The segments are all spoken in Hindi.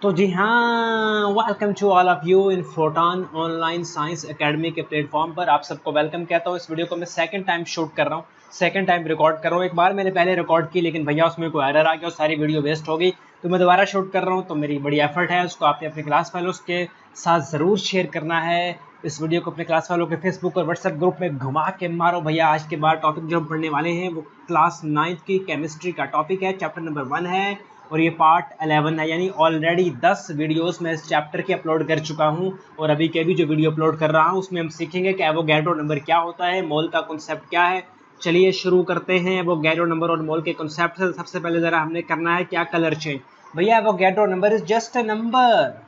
तो जी हाँ, welcome to all of you in Photon online science academy के प्लेटफॉर्म पर। आप सबको वेलकम कहता हूँ। इस वीडियो को मैं सेकंड टाइम शूट कर रहा हूँ, सेकंड टाइम रिकॉर्ड कर रहा हूँ। एक बार मैंने पहले रिकॉर्ड की, लेकिन भैया उसमें कोई एरर आ गया और सारी वीडियो वेस्ट हो गई, तो मैं दोबारा शूट कर रहा हूँ। तो मेरी बड़ी एफर्ट है, उसको आपने अपने क्लास फेलोज के साथ ज़रूर शेयर करना है। इस वीडियो को अपने क्लास वालों के फेसबुक और व्हाट्सएप ग्रुप में घुमा के मारो भैया। आज के बाद टॉपिक जो हम पढ़ने वाले हैं वो क्लास 9th की केमिस्ट्री का टॉपिक है, चैप्टर नंबर 1 है और ये पार्ट 11 है। यानी ऑलरेडी 10 वीडियोस मैं इस चैप्टर की अपलोड कर चुका हूँ और अभी के भी जो वीडियो अपलोड कर रहा हूँ उसमें हम सीखेंगे कि एवोगैड्रो नंबर क्या होता है, मोल का कॉन्सेप्ट क्या है। चलिए शुरू करते हैं। एवोगैड्रो नंबर और मोल के कॉन्सेप्ट से सबसे पहले ज़रा हमने करना है क्या, कलर चेंज। भैया Avogadro number is just a number.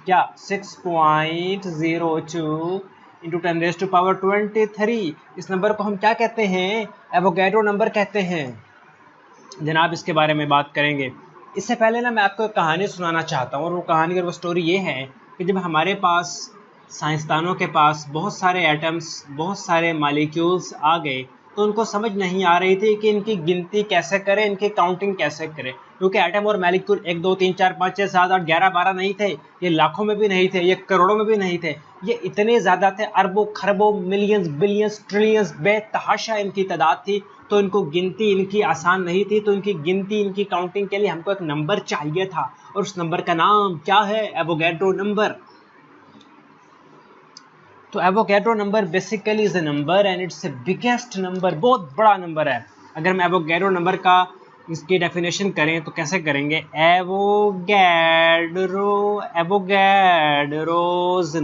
क्या 6.02 इंटू 10⁻23। इस नंबर को हम क्या कहते हैं? एवोगैड्रो नंबर कहते हैं जनाब। इसके बारे में बात करेंगे। इससे पहले ना मैं आपको एक कहानी सुनाना चाहता हूँ, और वो कहानी और वो स्टोरी ये है कि जब हमारे पास साइंसदानों के पास बहुत सारे एटम्स, बहुत सारे मालिक्यूल्स आ गए, तो उनको समझ नहीं आ रही थी कि इनकी गिनती कैसे करें, इनकी काउंटिंग कैसे करें। क्योंकि एटम और मालिक्यूल 1 2 3 4 5 6 7 8 11 12 नहीं थे, ये लाखों में भी नहीं थे, ये करोड़ों में भी नहीं थे, ये इतने ज़्यादा थे, अरबों खरबों मिलियंस बिलियंस ट्रिलियंस बेतहाशा इनकी तादाद थी। तो इनको गिनती इनकी आसान नहीं थी, तो इनकी गिनती, इनकी काउंटिंग के लिए हमको एक नंबर चाहिए था, और उस नंबर का नाम क्या है? Avogadro number. तो Avogadro number basically is a number and it's the biggest number, बहुत बड़ा नंबर है। अगर हम एवोगैड्रो नंबर का इसकी डेफिनेशन करें तो कैसे करेंगे? Avogadro's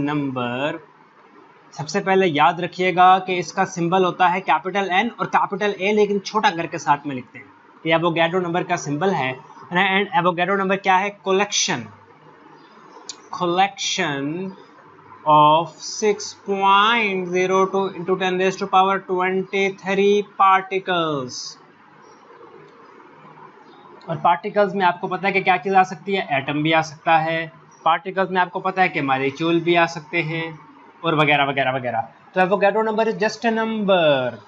number. सबसे पहले याद रखिएगा कि इसका सिंबल होता है कैपिटल एन और कैपिटल ए, लेकिन छोटा कर के साथ में लिखते हैं। ये एवोगैड्रो नंबर का सिंबल है। एंड एवोगैड्रो नंबर क्या है? Collection of 6.02 into 10⁻23 particles. और पार्टिकल्स में आपको पता है कि क्या चीज़ आ सकती है? एटम भी आ सकता है। पार्टिकल्स में आपको पता है कि मॉलिक्यूल भी आ सकते हैं, और वगैरह वगैरह वगैरह। तो Avogadro number is just a number,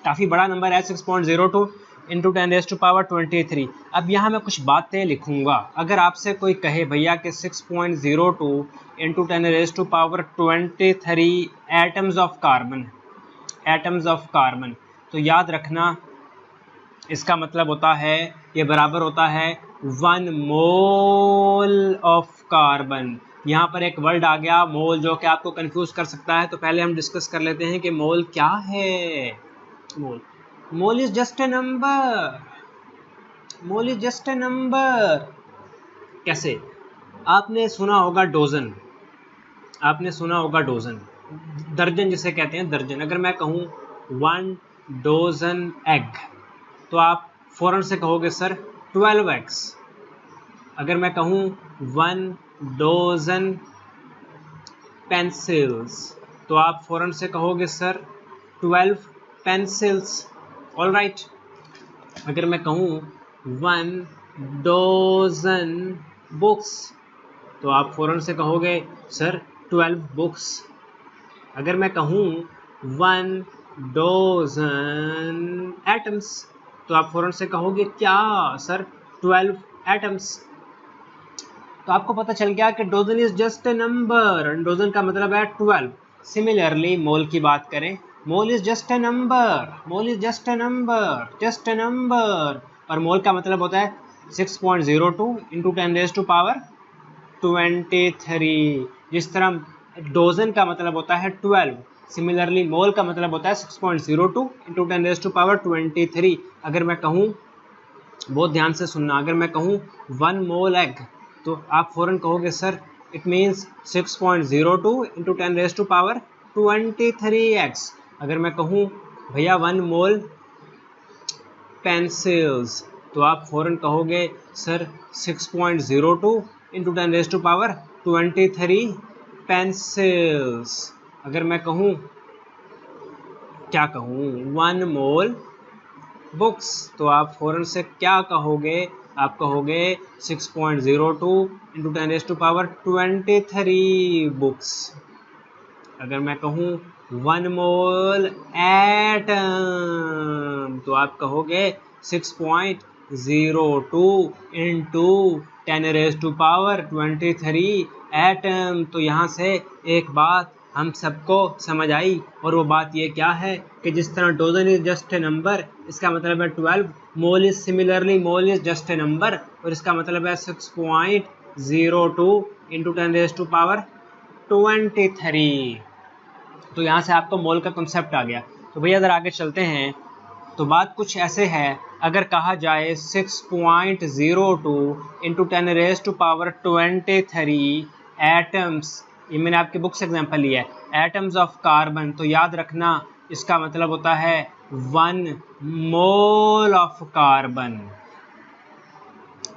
काफ़ी बड़ा नंबर है, 6.02 इंटू 10⁻23। अब यहाँ मैं कुछ बातें लिखूँगा। अगर आपसे कोई कहे भैया कि 6.02 into 10⁻23 atoms of carbon, atoms of carbon, तो याद रखना इसका मतलब होता है, ये बराबर होता है 1 मोल ऑफ कार्बन। यहाँ पर एक वर्ड आ गया मोल, जो कि आपको कंफ्यूज कर सकता है। तो पहले हम डिस्कस कर लेते हैं कि मोल क्या है। Mole is just a number, mole is just a number. कैसे? आपने सुना होगा डोजन, आपने सुना होगा डोजन, दर्जन जिसे कहते हैं, दर्जन। अगर मैं कहूँ 1 डोजन एग, तो आप फौरन से कहोगे सर 12 एग्स। अगर मैं कहूँ 1 डोजन पेंसिल्स, तो आप फौरन से कहोगे सर 12 पेंसिल्स। All right. अगर मैं कहूँ 1 डोजन बुक्स, तो आप फौरन से कहोगे सर 12 बुक्स। अगर मैं कहूँ 1 डोजन एटम्स, तो आप फौरन से कहोगे क्या सर? 12 एटम्स। तो आपको पता चल गया कि dozen is just a number, dozen का मतलब है 12। सिमिलरली मोल की बात करें, mole is just a number, mole is just a number, just a number. और मोल का मतलब होता है 6.02 इंटू 10⁻23। जिस तरह डोजन का मतलब होता है 12, सिमिलरली मोल का मतलब होता है 6.02 इंटू 10⁻23। अगर मैं कहूँ, बहुत ध्यान से सुनना, अगर मैं कहूँ 1 मोल एग, तो आप फौरन कहोगे sir it means 6.02 into 10⁻23 x. अगर मैं कहूँ भैया 1 मोल पेंसिल्स, तो आप फौरन कहोगे सर 6.02 इंटू 10⁻23 पेंसिल्स। अगर मैं कहूँ, क्या कहूँ, 1 मोल बुक्स, तो आप फौरन से क्या कहोगे? आप कहोगे 6.02 इंटू 10⁻23 बुक्स। अगर मैं कहूँ 1 मोल एटम, तो आप कहोगे 0.02 इंटू 10⁻⁻23 एटम। तो यहाँ से एक बात हम सबको समझ आई, और वो बात ये क्या है कि जिस तरह dozen is just a number, इसका मतलब है 12, mole is similarly mole is just a number, और इसका मतलब है 6.02 इंटू 10⁻23। तो यहाँ से आपको मोल का कॉन्सेप्ट आ गया। तो भैया अगर आगे चलते हैं तो बात कुछ ऐसे है, अगर कहा जाए 6.02 इंटू 10⁻23 एटम्स, ये मैंने आपके बुक से एग्जाम्पल लिया है, एटम्स ऑफ कार्बन, तो याद रखना इसका मतलब होता है 1 मोल ऑफ कार्बन।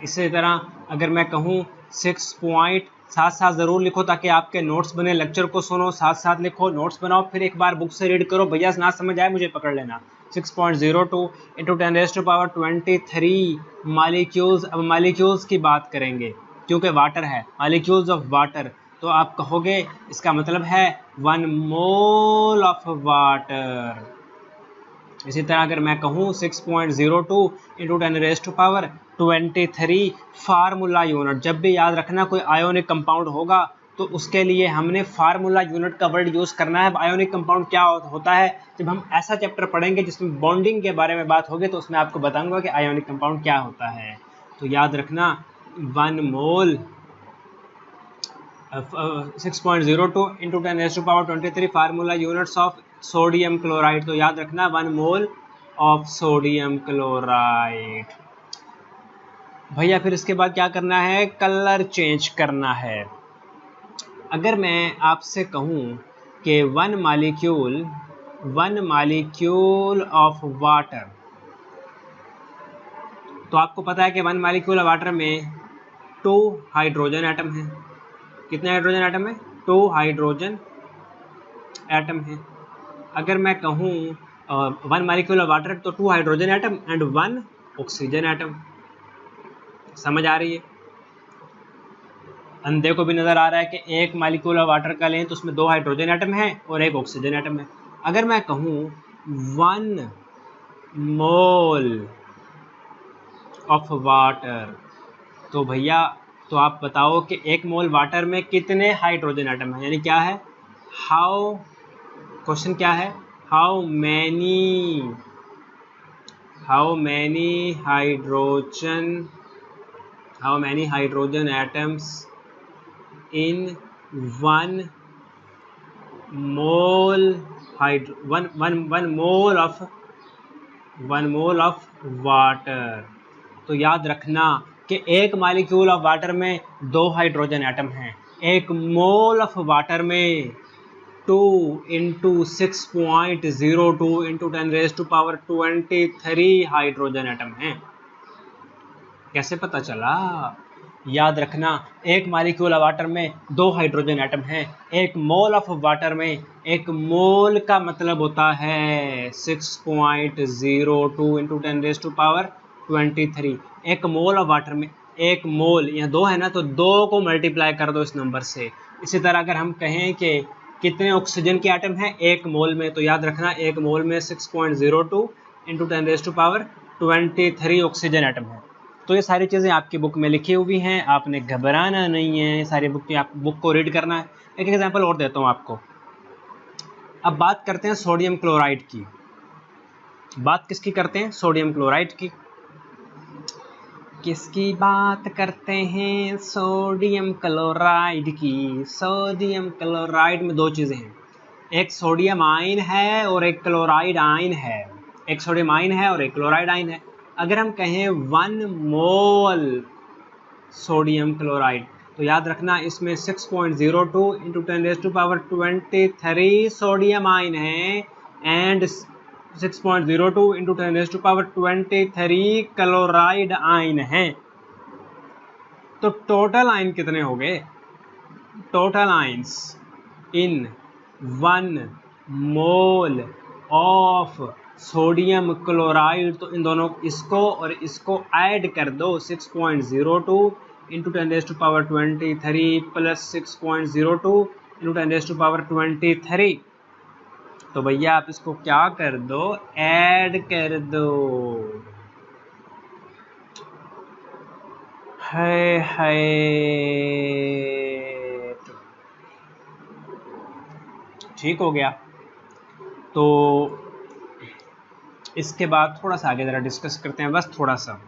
इसी तरह अगर मैं कहूँ 6 पॉइंट, साथ साथ ज़रूर लिखो ताकि आपके नोट्स बने, लेक्चर को सुनो साथ साथ लिखो, नोट्स बनाओ, फिर एक बार बुक से रीड करो, भैया ना समझ आए मुझे पकड़ लेना। 6.02 इंटू 10⁻23 मालिक्यूल्स। अब मालिक्यूल्स की बात करेंगे क्योंकि वाटर है, मालिक्यूल्स ऑफ वाटर, तो आप कहोगे इसका मतलब है 1 मोल ऑफ वाटर। इसी तरह अगर मैं कहूँ 6.02 इंटू 10⁻23 फार्मूला यूनिट, जब भी याद रखना कोई आयोनिक कंपाउंड होगा तो उसके लिए हमने फार्मूला यूनिट का वर्ड यूज़ करना है। आयोनिक कंपाउंड क्या होता है, जब हम ऐसा चैप्टर पढ़ेंगे जिसमें बॉन्डिंग के बारे में बात होगी तो उसमें आपको बताऊंगा कि आयोनिक कंपाउंड क्या होता है। तो याद रखना 1 मोल 6.02 into 10⁻23 formula units of sodium chloride. तो याद रखना 1 मोल ऑफ सोडियम क्लोराइड। भैया फिर इसके बाद क्या करना है, कलर चेंज करना है। अगर मैं आपसे कहूँ कि 1 मालिक्यूल ऑफ वाटर, तो आपको पता है कि 1 मालिक्यूल ऑफ वाटर में 2 हाइड्रोजन एटम है। कितने हाइड्रोजन एटम है? 2 हाइड्रोजन एटम है। अगर मैं कहूँ 1 मालिक्यूल ऑफ वाटर, तो 2 hydrogen atom and 1 oxygen atom. समझ आ रही है? अंधे को भी नजर आ रहा है कि एक मालिक्यूल ऑफ वाटर का लें तो उसमें 2 हाइड्रोजन एटम है और 1 ऑक्सीजन एटम है। अगर मैं कहूँ 1 मोल ऑफ वाटर, तो भैया तो आप बताओ कि 1 मोल वाटर में कितने हाइड्रोजन एटम है, यानी क्या है, हाउ, क्वेश्चन क्या है, how many hydrogen atoms in 1 mole of water. तो याद रखना कि एक मालिक्यूल ऑफ वाटर में 2 हाइड्रोजन एटम हैं, 1 मोल ऑफ वाटर में 2 इंटू 6.02 इंटू 10⁻23 हाइड्रोजन एटम हैं। कैसे पता चला? याद रखना एक मालिक्यूल ऑफ वाटर में 2 हाइड्रोजन एटम हैं, 1 मोल ऑफ वाटर में, 1 मोल का मतलब होता है 6.02 इंटू 10⁻23। 1 मोल ऑफ वाटर में, 1 मोल, यहाँ 2 है ना, तो 2 को मल्टीप्लाई कर दो इस नंबर से। इसी तरह अगर हम कहें कि कितने ऑक्सीजन के एटम हैं 1 मोल में, तो याद रखना 1 मोल में 6.02 इंटू 10⁻23 ऑक्सीजन एटम है। तो ये सारी चीज़ें आपकी बुक में लिखी हुई हैं, आपने घबराना नहीं है, सारी बुक को रीड करना है। एक एग्जांपल और देता हूँ आपको। अब बात करते हैं सोडियम क्लोराइड की। बात किसकी करते हैं? सोडियम क्लोराइड की। किसकी बात करते हैं? सोडियम क्लोराइड की। सोडियम क्लोराइड में 2 चीज़ें हैं, एक सोडियम आयन है और एक क्लोराइड आयन है। एक सोडियम आयन है और एक क्लोराइड आयन है। अगर हम कहें 1 मोल सोडियम क्लोराइड, तो याद रखना इसमें 6.02 इंटू 10⁻23 सोडियम आयन है एंड 6.02 इंटू 10⁻23 क्लोराइड आयन है। तो टोटल आयन कितने हो गए? Total ions in 1 mole of sodium chloride, तो इन दोनों, इसको और इसको ऐड कर दो, 6.02 इंटू 10⁻23 प्लस 6.02 इंटू 10⁻23। तो भैया आप इसको क्या कर दो? ऐड कर दो। है ठीक हो गया। तो इसके बाद थोड़ा सा आगे ज़रा डिस्कस करते हैं, बस थोड़ा सा।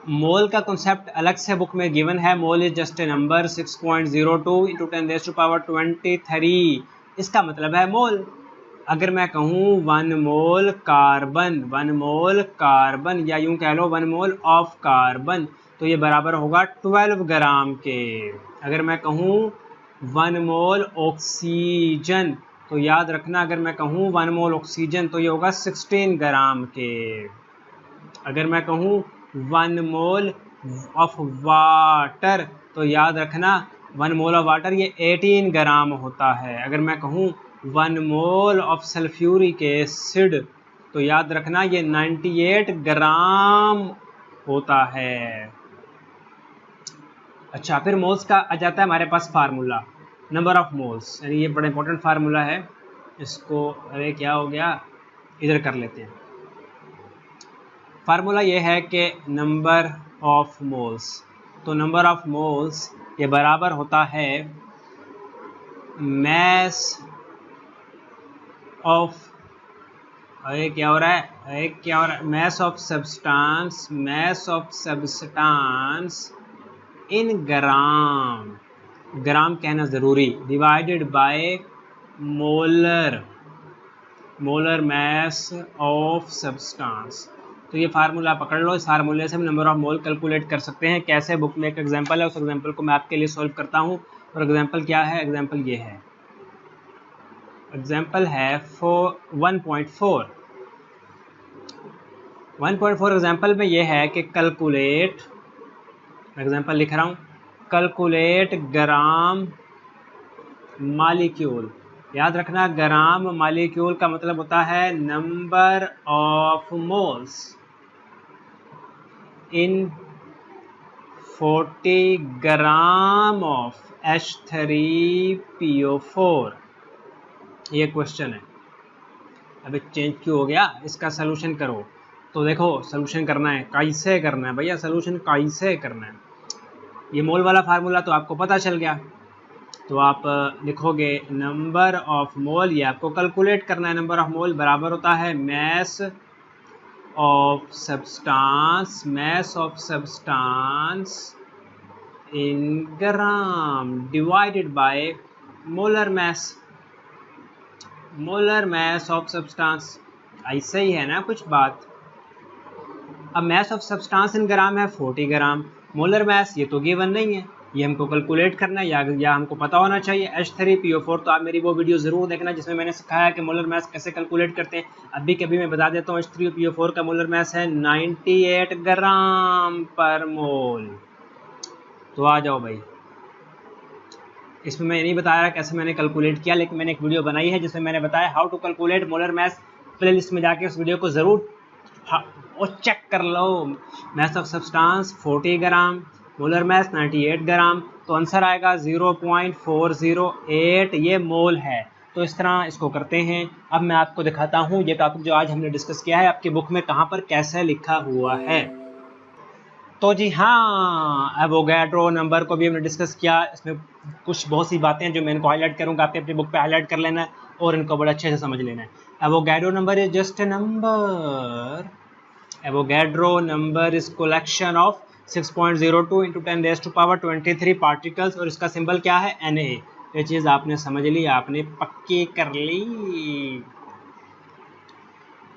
मोल का कॉन्सेप्ट अलग से बुक में गिवन है। Mole is just a number 6.02 into 10⁻23। इसका मतलब है मोल। अगर मैं कहूँ 1 मोल कार्बन, 1 मोल कार्बन, या यूं कह लो 1 मोल ऑफ कार्बन, तो ये बराबर होगा 12 ग्राम के। अगर मैं कहूँ 1 मोल ऑक्सीजन, तो याद रखना अगर मैं कहूँ 1 मोल ऑक्सीजन तो ये होगा 16 ग्राम के। अगर मैं कहूँ 1 मोल ऑफ वाटर, तो याद रखना 1 मोल ऑफ वाटर ये 18 ग्राम होता है। अगर मैं कहूँ 1 मोल ऑफ सल्फ्यूरिक एसिड, तो याद रखना ये 98 ग्राम होता है। अच्छा, फिर मोल्स का आ जाता है हमारे पास फार्मूला, नंबर ऑफ मोल्स, यानी ये बड़ा इंपॉर्टेंट फार्मूला है। इसको अरे क्या हो गया, इधर कर लेते हैं। फार्मूला ये है कि नंबर ऑफ मोल्स, तो नंबर ऑफ मोल्स ये बराबर होता है मैस ऑफ, अरे क्या हो रहा है, अरे क्या हो रहा है, mass of substance, mass of substance in gram, gram कहना ज़रूरी, divided by molar, molar mass of substance. तो ये फार्मूला पकड़ लो, इस फार्मूले से हम नंबर ऑफ मोल कैलकुलेट कर सकते हैं। कैसे, बुक में एक एग्जांपल है, उस एग्जांपल को मैं आपके लिए सॉल्व करता हूँ। और एग्जांपल क्या है, एग्जांपल ये है, एग्जांपल है 1.4। 1.4 एग्जांपल में ये है कि कैलकुलेट, एग्जांपल लिख रहा हूँ, कैलकुलेट ग्राम मालिक्यूल। याद रखना ग्राम मालिक्यूल का मतलब होता है number of moles in 40 gram of H3PO4। ये क्वेश्चन है। अबे चेंज क्यों हो गया, इसका सलूशन करो। तो देखो सलूशन करना है, कैसे करना है भैया, सलूशन कैसे करना है। ये मोल वाला फार्मूला तो आपको पता चल गया, तो आप लिखोगे नंबर ऑफ मोल, ये आपको कैलकुलेट करना है। नंबर ऑफ मोल बराबर होता है mass of substance, mass of substance in gram divided by molar mass, molar mass of substance. ऐसे ही है ना कुछ बात। अब मैस ऑफ सब्सटेंस इन ग्राम है 40 ग्राम, मोलर मैस ये तो गिवन नहीं है, ये हमको कैलकुलेट करना है या हमको पता होना चाहिए। H3PO4, तो आप मेरी वो वीडियो ज़रूर देखना जिसमें मैंने सिखाया है कि मोलर मैस कैसे कैलकुलेट करते हैं। अभी कभी मैं बता देता हूँ, H3PO4 का मोलर मैस है 98 ग्राम पर मोल। तो आ जाओ भाई, इसमें मैं नहीं बताया कैसे मैंने कैलकुलेट किया, लेकिन मैंने एक वीडियो बनाई है जिसमें मैंने बताया how to calculate molar mass. Playlist में जाके उस वीडियो को ज़रूर चेक कर लो। Mass of substance 40 gram, molar mass 98 gram, तो आंसर आएगा 0.408, ये मोल है। तो इस तरह इसको करते हैं। अब मैं आपको दिखाता हूँ ये टॉपिक जो आज हमने डिस्कस किया है आपकी बुक में कहाँ पर कैसे लिखा हुआ है। तो जी हाँ, एवोगैड्रो नंबर को भी हमने डिस्कस किया। इसमें कुछ बहुत सी बातें हैं जो मैं इनको हाईलाइट करूँगा, आपके अपनी बुक पे हाईलाइट कर लेना है और इनको बड़े अच्छे से समझ लेना है। Avogadro number is just a number, Avogadro number is collection of 6.02 into 10⁻23 particles, और इसका सिंबल क्या है, Na। ये चीज़ आपने समझ ली, आपने पक्की कर ली।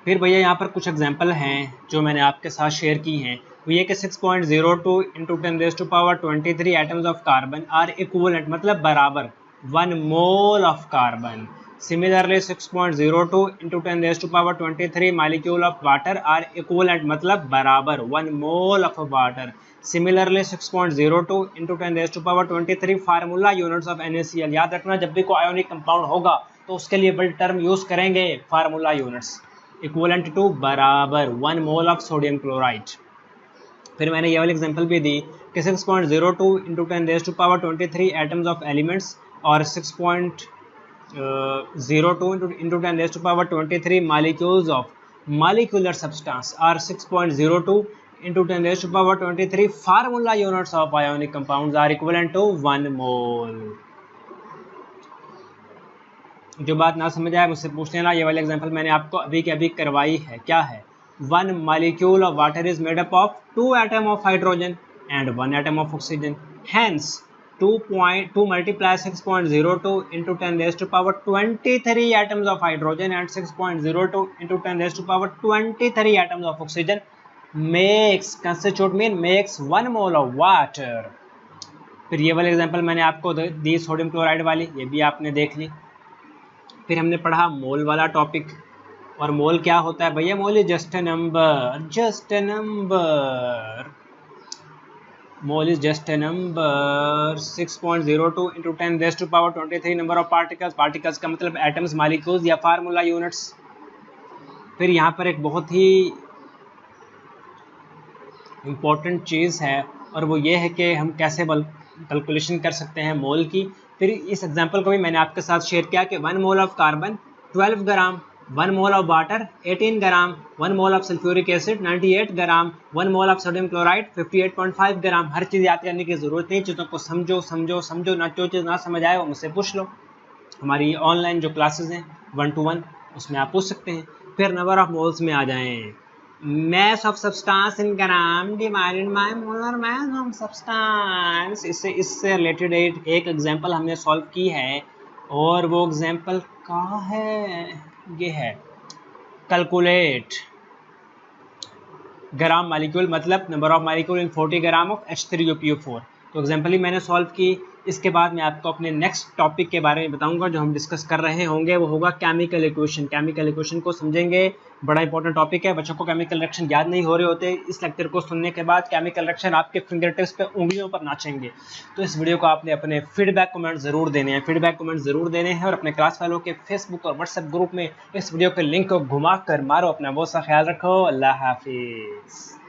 फिर भैया यहाँ पर कुछ एग्जांपल हैं जो मैंने आपके साथ शेयर की हैं। वो ये कि 6.02 into 10⁻23 atoms of carbon are equivalent, मतलब बराबर 1 mole of carbon. Similarly 6.02 into 10⁻23 molecule of water are equivalent, मतलब बराबर 1 mole of water. Similarly 6.02 into 10⁻23 formula units of NaCl। याद रखना जब भी कोई आयोनिक कंपाउंड होगा तो उसके लिए बड़ी टर्म यूज करेंगे फार्मूला यूनिट्स। इक्वलेंट टू बराबर 1 मोल ऑफ सोडियम क्लोराइड। फिर मैंने ये वाली एग्जांपल भी दी कि 6.02 इंटू 10⁻23 एटम्स ऑफ एलिमेंट्स और 6.02 into 10⁻23 molecules of molecular substance are 6.02 into 10 raised to power 23 formula units of ionic compounds are equivalent to 1 mole. जो बात ना समझ आए मुझसे पूछ लेना। ये वाली एग्जांपल मैंने आपको अभी के अभी करवाई है। क्या है? 1 molecule of water is made up of 2 atoms of hydrogen and 1 atom of oxygen. Hence 2 multiply 6.02 into 10 raised to power 23 atoms of hydrogen and 6.02 into 10 raised to power 23 atoms of oxygen makes constitute mean makes 1 mole of water. फिर ये वाली एग्जांपल मैंने आपको दी सोडियम क्लोराइड वाली, ये भी आपने देख ली। फिर हमने पढ़ा मोल वाला टॉपिक, और मोल क्या होता है भैया? Mole is just a number, just a number. Mole is just a number. 6.02 into 10 raised to power 23 number of particles. Particles का मतलब एटम्स, मॉलिक्यूल्स या फार्मूला यूनिट्स। फिर यहाँ पर एक बहुत ही इम्पोर्टेंट चीज़ है, और वो ये है कि हम कैसे कैलकुलेशन कर सकते हैं मोल की। फिर इस एग्जांपल को भी मैंने आपके साथ शेयर किया कि 1 mole of carbon 12 gram, 1 mole of water 18 gram, 1 mole of sulphuric acid 98 gram, 1 mole of sodium chloride 58.5 ग्राम। हर चीज़ याद करने की ज़रूरत नहीं, चीज़ों को समझो समझो समझो ना। जो चीज़ ना समझ आए वो मुझसे पूछ लो। हमारी ऑनलाइन जो क्लासेस हैं 1-to-1 उसमें आप पूछ सकते हैं। फिर नंबर ऑफ मोल्स में आ जाएँ। mass of substance in gram divided by molar mass of substance। इससे रिलेटेड एक एग्जांपल हमने सॉल्व की है, और वो एग्जांपल कहाँ है? ये है कैलकुलेट ग्राम मालिक्यूल मतलब number of molecule in 40 gram of H3OPO4। तो एग्जांपल ही मैंने सॉल्व की। इसके बाद मैं आपको अपने नेक्स्ट टॉपिक के बारे में बताऊंगा जो हम डिस्कस कर रहे होंगे, वो होगा केमिकल इक्वेशन। केमिकल इक्वेशन को समझेंगे, बड़ा इंपॉर्टेंट टॉपिक है। बच्चों को केमिकल रिएक्शन याद नहीं हो रहे होते, इस लेक्चर को सुनने के बाद केमिकल रिएक्शन आपके फिंगर टिप्स पे उंगलियों पर नाचेंगे। तो इस वीडियो को आपने अपने फीडबैक कमेंट जरूर देने हैं, फीडबैक कमेंट जरूर देने हैं, और अपने क्लास वालों के फेसबुक और व्हाट्सएप ग्रुप में इस वीडियो के लिंक को घुमा कर मारो। अपना बहुत सा ख्याल रखो। अल्लाह हाफिज़।